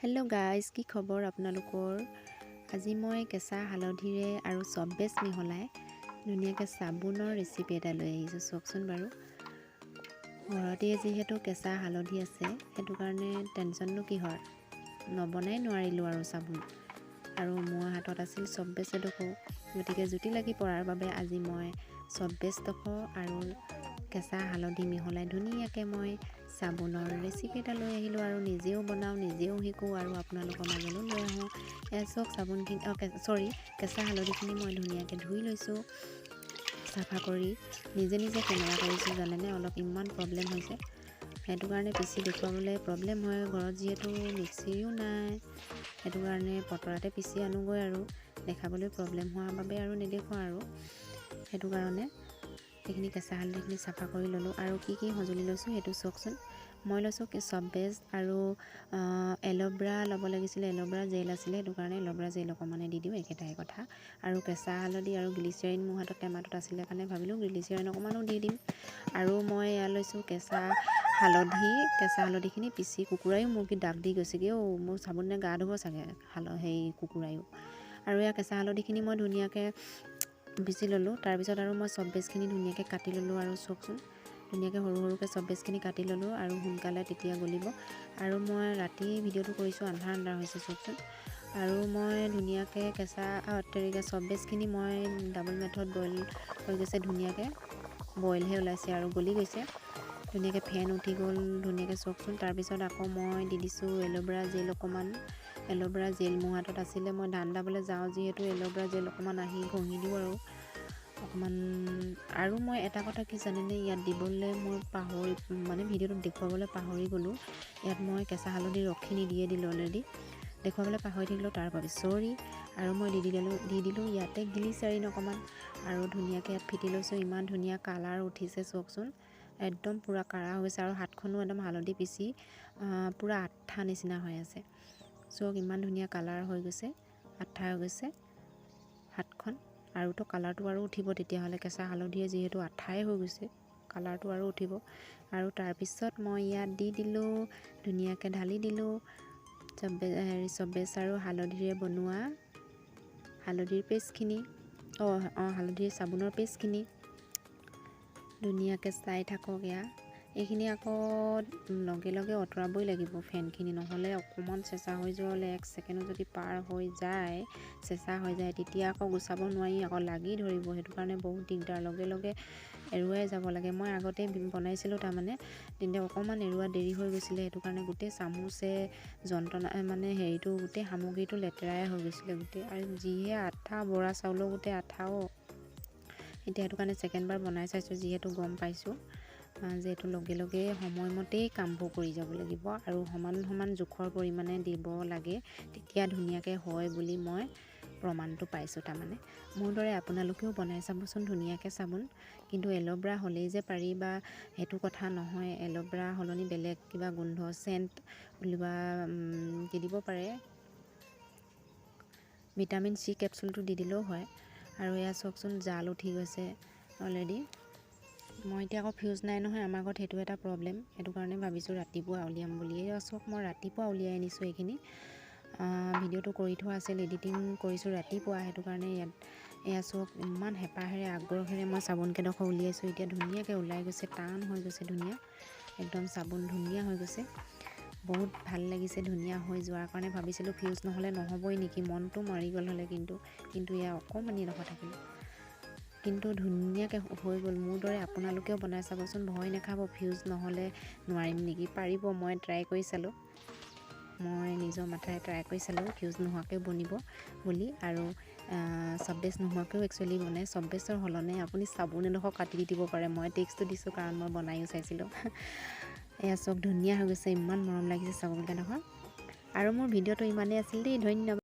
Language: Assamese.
হেল্ল' গাইজ, কি খবৰ আপোনালোকৰ? আজি মই কেঁচা হালধিৰে আৰু চববেজ মিহলাই ধুনীয়াকৈ চাবোনৰ ৰেচিপি এটা লৈ আহিছোঁ। চাওকচোন বাৰু। ঘৰতে যিহেতু কেঁচা হালধি আছে, সেইটো কাৰণে টেনশ্যননো কিহৰ, নবনাই নোৱাৰিলোঁ আৰু চাবোন। আৰু মোৰ হাতত আছিল চববেজ এডোখৰ, গতিকে জুতি লাগি পৰাৰ বাবে আজি মই চববেজডোখৰ আৰু কেঁচা হালধি মিহলাই ধুনীয়াকৈ মই চাবোনৰ ৰেচিপি এটা লৈ আহিলোঁ আৰু নিজেও বনাওঁ, নিজেও শিকোঁ আৰু আপোনালোকৰ মাজলৈ লৈ আহোঁ। এয়া চাওক, চাবোনখিনি কেঁচা হালধিখিনি মই ধুনীয়াকৈ ধুই লৈছোঁ চাফা কৰি। নিজে কেমেৰা কৰিছোঁ জানেনে, অলপ ইমান প্ৰব্লেম হৈছে, সেইটো কাৰণে পিচি দেখুৱাবলৈ প্ৰব্লেম হয়। ঘৰত যিহেতু মিক্সিও নাই, সেইটো কাৰণে পতৰাতে পিচি আনোগৈ আৰু দেখাবলৈ প্ৰব্লেম হোৱাৰ বাবে আৰু নেদেখুৱাওঁ আৰু সেইটো কাৰণে সেইখিনি কেঁচা হালধিখিনি চাফা কৰি ল'লোঁ। আৰু কি সঁজুলি লৈছোঁ সেইটো চাওকচোন। মই লৈছোঁ চববেজ আৰু এল'ভেৰা ল'ব লাগিছিলে, এল'ভেৰা জেল আছিলে, সেইটো কাৰণে এল'ভেৰা জেল অকণমানে দি দিওঁ, একেটাই কথা। আৰু কেঁচা হালধি আৰু গ্লিচাৰিন মোৰ হাতত টেমাটোত আছিলে কাৰণে ভাবিলোঁ গ্লিচাৰিন অকণমানো দি দিম। আৰু মই এয়া লৈছোঁ কেঁচা হালধিখিনি পিচি, কুকুৰায়ো মোৰ কি দাগ দি গৈছেগৈ, মোৰ চাবোনে গা ধুব চাগে কুকুৰায়ো। আৰু এয়া কেঁচা হালধিখিনি মই ধুনীয়াকৈ পিচি ল'লোঁ। তাৰপিছত আৰু মই চববেজখিনি ধুনীয়াকৈ কাটি ল'লোঁ। আৰু চাওকচোন, ধুনীয়াকৈ সৰুকৈ চববেজখিনি কাটি ল'লোঁ আৰু সোনকালে তেতিয়া গলিব। আৰু মই ৰাতি ভিডিঅ'টো কৰিছোঁ, আন্ধাৰ হৈছে চাওকচোন। আৰু মই ধুনীয়াকৈ চববেজখিনি মই ডাবল মেথড বইল হৈ গৈছে, ধুনীয়াকৈ বইলহে ওলাইছে আৰু গলি গৈছে, ধুনীয়াকৈ ফেন উঠি গ'ল ধুনীয়াকৈ চাওকচোন। তাৰপিছত আকৌ মই দি দিছোঁ এল'ভেৰা জেল অকণমান। এল'ভেৰা জেল মোৰ হাতত আছিলে, মই ধান দাবলৈ যাওঁ যিহেতু এল'ভেৰা জেল অকণমান আহি ঘঁহি দিওঁ আৰু অকণমান। আৰু মই এটা কথা কি জানেনে, ইয়াত দিবলৈ মই ভিডিঅ'টোত দেখুৱাবলৈ পাহৰি গ'লোঁ। ইয়াত মই কেঁচা হালধিৰ ৰসখিনি দিয়ে দিলোঁ, অলৰেডি দেখুৱাবলৈ পাহৰি থাকিলোঁ, তাৰ বাবে চৰি। আৰু মই দি দিলোঁ ইয়াতে গ্লিচাৰিন অকণমান আৰু ধুনীয়াকৈ ইয়াত ফিটি লৈছোঁ। ইমান ধুনীয়া কালাৰ উঠিছে চাওকচোন, একদম পূৰা কাঢ়া হৈছে আৰু হাতখনো একদম হালধি পিচি পূৰা আঠা নিচিনা হৈ আছে। চাওক, ইমান ধুনীয়া কালাৰ হৈ গৈছে, আঠা হৈ গৈছে হাতখন। আৰুতো কালাৰটো আৰু উঠিব তেতিয়াহ'লে, কেঁচা হালধিয়ে যিহেতু আঠাই হৈ গৈছে, কালাৰটো আৰু উঠিব। আৰু তাৰপিছত মই ইয়াত দি দিলোঁ, ধুনীয়াকৈ ঢালি দিলোঁ চববেজ আৰু হালধিৰে বনোৱা হালধিৰ পেষ্টখিনি, হালধিৰ চাবোনৰ পেষ্টখিনি ধুনীয়াকৈ চাই থাকক। এইখিনি আকৌ লগে আঁতৰাবই লাগিব ফেনখিনি, নহ'লে অকণমান চেঁচা হৈ যোৱালে 1 ছেকেণ্ডো যদি পাৰ হৈ যায়, চেঁচা হৈ যায়, তেতিয়া আকৌ গুচাব নোৱাৰি, আকৌ লাগি ধৰিব। সেইটো কাৰণে বহুত দিগদাৰ, লগে এৰুৱাই যাব লাগে। মই আগতে বনাইছিলোঁ তাৰমানে, তেন্তে অকণমান এৰুৱা দেৰি হৈ গৈছিলে, সেইটো কাৰণে গোটেই চামুচে গোটেই সামগ্ৰীটো লেতেৰাই হৈ গৈছিলে গোটেই। আৰু যিহে আঠা, বৰা চাউলৰ গোটেই আঠাও। এতিয়া সেইটো কাৰণে ছেকেণ্ডবাৰ বনাই চাইছোঁ, যিহেতু গম পাইছোঁ যে এইটো লগে সময়মতেই কামবোৰ কৰি যাব লাগিব আৰু সমান জোখৰ পৰিমাণে দিব লাগে, তেতিয়া ধুনীয়াকৈ হয় বুলি মই প্ৰমাণটো পাইছোঁ। তাৰমানে মোৰ দৰে আপোনালোকেও বনাই চাবচোন ধুনীয়াকৈ চাবোন। কিন্তু এল'ভেৰা হ'লেই যে পাৰি বা সেইটো কথা নহয়, এল'ভেৰা সলনি বেলেগ কিবা গোন্ধ চেণ্ট উলিওৱা দি দিব পাৰে, ভিটামিন চি কেপচুলটো দি দিলেও হয়। আৰু এয়া চাওকচোন, জাল উঠি গৈছে অলৰেডি। মই এতিয়া আকৌ ফিউজ নাই নহয় আমাৰ ঘৰত, সেইটো এটা প্ৰব্লেম। সেইটো কাৰণে ভাবিছোঁ ৰাতিপুৱা উলিয়াম বুলি। চাওক, মই ৰাতিপুৱা উলিয়াই আনিছোঁ এইখিনি। ভিডিঅ'টো কৰি থোৱা আছিল, এডিটিং কৰিছোঁ ৰাতিপুৱা, সেইটো কাৰণে এয়া চাওক, ইমান হেঁপাহেৰে আগ্ৰহেৰে মই চাবোনকেইডোখৰ উলিয়াইছোঁ। এতিয়া ধুনীয়াকৈ ওলাই গৈছে, টান হৈ গৈছে, ধুনীয়া একদম চাবোন ধুনীয়া হৈ গৈছে, বহুত ভাল লাগিছে। ধুনীয়া হৈ যোৱাৰ কাৰণে ভাবিছিলোঁ ফিউজ নহ'লে নহ'বই নেকি, মনটো মাৰি গ'ল হ'লে, কিন্তু এয়া অকণমানি এডোখৰ থাকিল, কিন্তু ধুনীয়াকৈ হৈ গ'ল। মোৰ দৰে আপোনালোকেও বনাই চাবচোন, ভয় নাখাব ফিউজ নহ'লে নোৱাৰিম নেকি, পাৰিব। মই ট্ৰাই কৰি চালোঁ, মই নিজৰ মাথাৰে ট্ৰাই কৰি চালোঁ ফিউজ নোহোৱাকৈ বনিব বুলি। আৰু চববেজ নোহোৱাকৈও একচুৱেলি বনাই, চববেজৰ সলনি আপুনি চাবোন এডোখৰ কাটি দি দিব পাৰে। মই টেক্সটো দিছোঁ কাৰণ মই বনায়ো চাইছিলোঁ। এয়া চব ধুনীয়া হৈ গৈছে, ইমান মৰম লাগিছে চাবোনকেইডোখৰ। আৰু মোৰ ভিডিঅ'টো ইমানেই আছিল দেই, ধন্যবাদ।